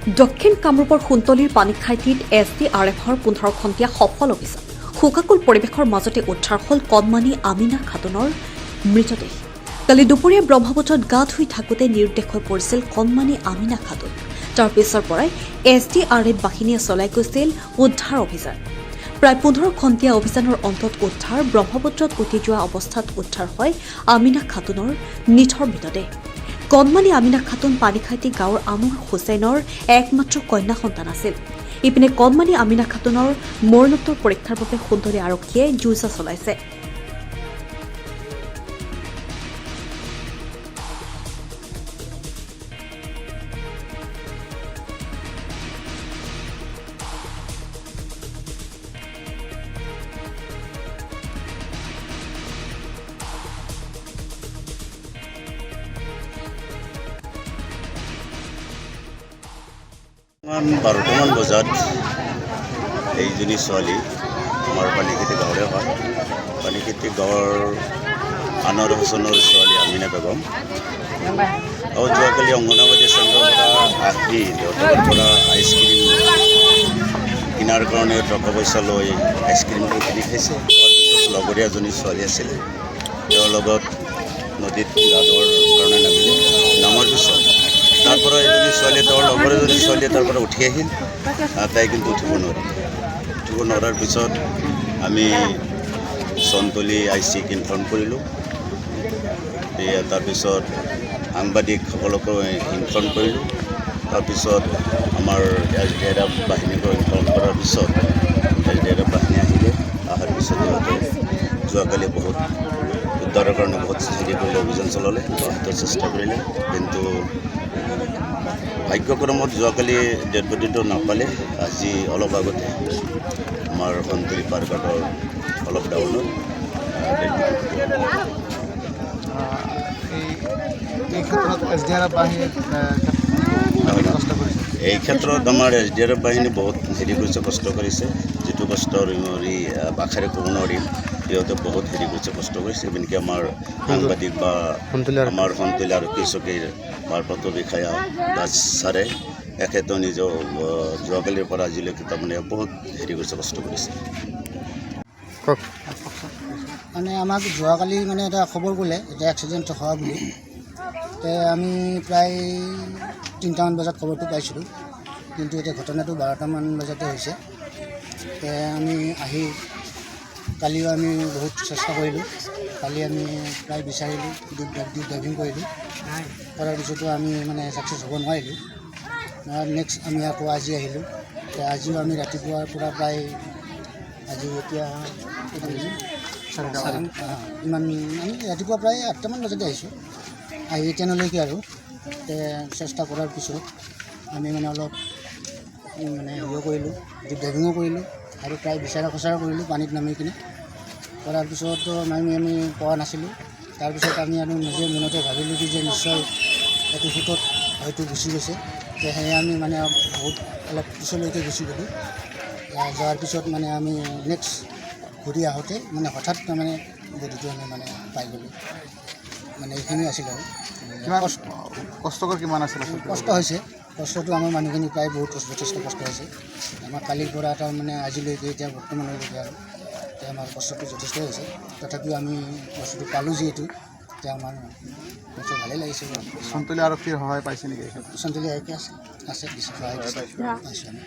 দক্ষিণ কামৰূপৰ সোণতলীৰ পানীখাইটিত SDRFৰ 15খন্তীয়া সফল অভিযান শোকাকুল পৰিৱেশৰ মাজতে উদ্ধাৰ হ'ল কণমানি আমিনা খাতুনৰ মৃতদেহ। কালি দুপৰীয়া ব্ৰহ্মপুত্ৰত গা ধুই থাকোঁতে নিৰুদ্দেশ হৈ পৰিছিল কণমানি আমিনা খাতুন। তাৰ পিছৰ পৰাই SDRF বাহিনীয়ে চলাই গৈছিল উদ্ধাৰ অভিযান। প্ৰায় 15খন্তীয়া অভিযানৰ অন্তত উদ্ধাৰ ব্ৰহ্মপুত্ৰত উটি যোৱা অৱস্থাত উদ্ধাৰ হয় আমিনা খাতুনৰ নিথৰ মৃতদেহ। কণমানি আমিনা খাতুন পানীখাইটি গাঁৱৰ আনোৱাৰ হুছেইনৰ একমাত্ৰ কন্যা সন্তান আছিল। ইপিনে কণমানি আমিনা খাতুনৰ মৰণোত্তৰ পৰীক্ষাৰ বাবে সোণতলী আৰক্ষীয়ে যুঁজা চলাইছে। বাৰটামান বজাত এইজনী ছোৱালী আমাৰ পানীখাইটি গাঁৱৰে হয়। পানীখাইটি গাঁৱৰ আনোৱাৰ হুছেইনৰ ছোৱালী আমিনা বেগম আৰু যোৱাকালি অংগনবাদী কেন্দ্ৰৰ পৰা আহি দেউতাকৰ পৰা আইচক্ৰীম কিনাৰ কাৰণে টকা পইচা লৈ আইচক্ৰীমটো কিনি খাইছে। তাৰপিছত লগৰীয়া এজনী ছোৱালী আছিলে, তেওঁৰ লগত নদীত গা ধোৱাৰ কাৰণে নামিলে। নামাৰ পিছত তাৰ পৰা এজনী ছোৱালীয়ে তেওঁৰ লগৰ এজনী ছোৱালীয়ে তাৰ পৰা উঠি আহিল, তাই কিন্তু উঠিব নোৱাৰাৰ পিছত আমি সোণতলী IC ইনফৰ্ম কৰিলোঁ। তাৰপিছত সাংবাদিকসকলকো ইনফৰ্ম কৰিলোঁ। তাৰপিছত আমাৰ SDRF বাহিনীকো ইনফৰ্ম কৰাৰ পিছত SDRF বাহিনী আহিলে। অহাৰ পিছত সিহঁতে যোৱাকালি বহুত উদ্ধাৰৰ কাৰণে বহুত হেৰি কৰিলে, অভিযান চলালে, বহুত চেষ্টা কৰিলে, কিন্তু ভাগ্যক্ৰমত যোৱাকালি ডেড বডিটো নাপালে। আজি অলপ আগতে আমাৰ সোণতলী পাৰঘাটৰ অলপ ডাউনত ডেড বডি। এই ক্ষেত্ৰত আমাৰ SDRF বাহিনী বহুত হেৰি কৰিছে, কষ্ট কৰিছে। যিটো কষ্ট আশাৰে ক'ব নোৱাৰিম, সিহঁতে বহুত হেৰি কৰিছে, কষ্ট কৰিছে। যেনেকৈ আমাৰ সাংবাদিক বা আমাৰ সোণতলী আৰক্ষী চকীৰ ভাৰপ্ৰাপ্ত বিষয়া দাস ছাৰে এখেতে নিজৰ যোৱাকালিৰ পৰা আজিলৈকে তাৰমানে বহুত হেৰি কৰিছে, কষ্ট কৰিছে। মানে আমাক যোৱাকালি মানে এটা খবৰ কৰিলে এটা এক্সিডেণ্ট হোৱা বুলি। আমি প্ৰায় 3টামান বজাত খবৰটো পাইছিলোঁ, কিন্তু এতিয়া ঘটনাটো 12টামান বজাতে হৈছে। আমি আহি কালিও আমি বহুত চেষ্টা কৰিলোঁ। কালি আমি প্ৰায় বিচাৰিলোঁ, ড্ৰাইভিং কৰিলোঁ, কৰাৰ পিছতো আমি মানে ছাকচেছ হ'ব নোৱাৰিলোঁ। নেক্সট আমি আকৌ আজি আহিলোঁ। আজিও আমি ৰাতিপুৱাৰ পৰা প্ৰায় আজি এতিয়া ইমান আমি ৰাতিপুৱা প্ৰায় 8টামান বজাতে আহিছোঁ। আহি এতিয়ালৈকে আৰু চেষ্টা কৰাৰ পিছত আমি মানে অলপ মানে হেৰিও কৰিলোঁ, ড্ৰাইভিঙো কৰিলোঁ আৰু প্ৰায় বিচাৰা খোচাৰা কৰিলোঁ পানীত নামি কিনে। কৰাৰ পিছতো আমি পোৱা নাছিলোঁ। তাৰপিছত আমি আৰু নিজে মনতে ভাবিলোঁ কি যে নিশ্চয় এইটো সোঁতত হয়তো গুচি গৈছে। সেয়ে আমি মানে বহুত অলপ পিছলৈকে গুচি গ'লোঁ। যোৱাৰ পিছত মানে আমি নেক্সট ঘূৰি আহোঁতে মানে হঠাৎ মানে বডিটো আমি মানে পাই গ'লোঁ। মানে এইখিনি আছিল আৰু কষ্টকৰ কিমান আছিল? কষ্ট হৈছে, কষ্টটো আমাৰ মানুহখিনি প্ৰায় বহুত যথেষ্ট কষ্ট হৈছে। আমাৰ কালিৰ পৰা তাৰ মানে আজিলৈকে এতিয়া বৰ্তমানলৈকে আৰু এতিয়া আমাৰ কষ্টটো যথেষ্ট হৈছে। তথাপিও আমি বস্তুটো পালোঁ যিহেতু এতিয়া আমাৰ বস্তু ভালেই লাগিছে। সোণতলী আৰক্ষীৰ সহায় পাইছে নেকি? সোণতলী আৰক্ষী আছে দিছে, সহায় পাইছোঁ আমি।